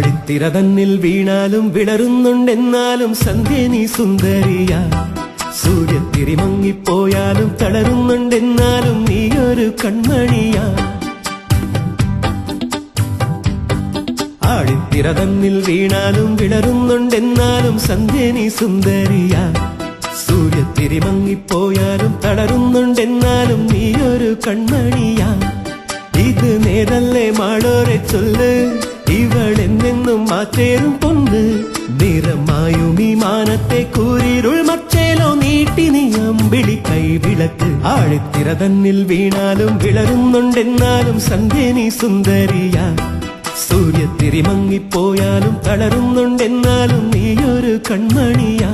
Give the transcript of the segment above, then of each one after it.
ആഴിത്തിര തന്നിൽ വീണാലും വിടരുന്നുണ്ടെന്നാലും സന്ധ്യ നീ സുന്ദരിയ. സൂര്യത്തിരി മങ്ങിപ്പോയാലും തളരുന്നുണ്ടെന്നാലും നീയൊരു കൺമണിയാ. ആഴിത്തിര തന്നിൽ വീണാലും വിടരുന്നുണ്ടെന്നാലും സന്ധ്യ നീ സുന്ദരിയ. സൂര്യത്തിരി മങ്ങിപ്പോയാലും തളരുന്നുണ്ടെന്നാലും നീയൊരു കൺമണിയാ. ഇത് നേരല്ലേ മാളോരെ ചൊല്ല്, ഇവളെന്നെന്നും മാറ്റേറും പൊന്ന്. നിറമായും ഈ മാനത്തെ കൂരിരുൾ മച്ചേലോ നീട്ടി നീ അമ്പിളി കൈവിളക്ക്. ആഴിത്തിര തന്നിൽ വീണാലും വിളരുന്നുണ്ടെന്നാലും സന്ധ്യ നീ സുന്ദരിയ. സൂര്യത്തിരി മങ്ങിപ്പോയാലും തളരുന്നുണ്ടെന്നാലും നീയൊരു കൺമണിയാ.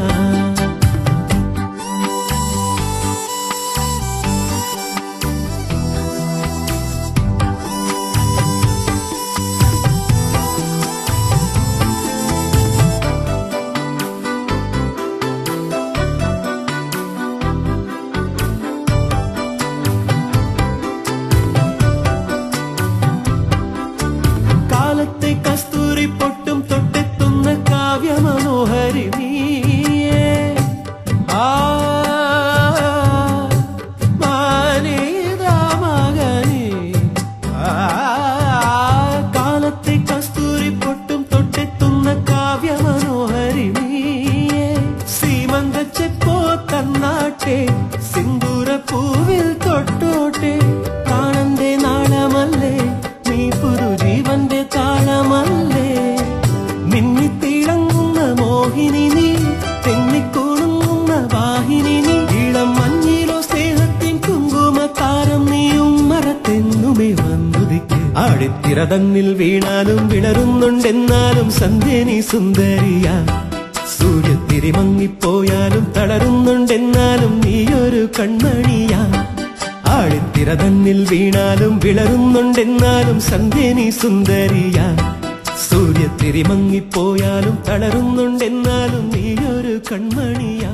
കാലത്തെ കസ്തൂരി പൊട്ടും തൊട്ടെത്തുന്ന കാവ്യ മനോഹരി നീയേ. കാലത്തെ കസ്തൂരി പൊട്ടും തൊട്ടെത്തുന്ന കാവ്യ മനോഹരി നീയേ. സീമന്തച്ചെപ്പോ തന്നാട്ടെ, സിന്ദൂര പൂവിൽ തൊട്ടോട്ടെ. പ്രാണന്റെ നാളമല്ലേ നീ, പുതുജീവന്റെ താളമല്ലേ. മിന്നിത്തിളങ്ങുന്ന മോഹിനി നീ, തെന്നിക്കൂണുന്ന വാഹിനി നീ. ഇളം മഞ്ഞിലോ സ്നേഹത്തിൻ കുങ്കുമത്താരം നീയും മറത്തെന്നുമേ വന്നുദിക്ക്. ആഴിത്തിര തന്നിൽ വീണാലും വിടരുന്നുണ്ടെന്നാലും സന്ധ്യ നീ സുന്ദരിയ. സൂര്യത്തിരി മങ്ങിപ്പോയാലും തളരുന്നുണ്ടെന്നാലും നീയൊരു കൺമണിയാ. ആഴിത്തിര തന്നിൽ വീണാലും വിളരുന്നുണ്ടെന്നാലും സന്ധ്യ നീ സുന്ദരിയ. സൂര്യത്തിരി മങ്ങിപ്പോയാലും തളരുന്നുണ്ടെന്നാലും നീയൊരു കൺമണിയാ.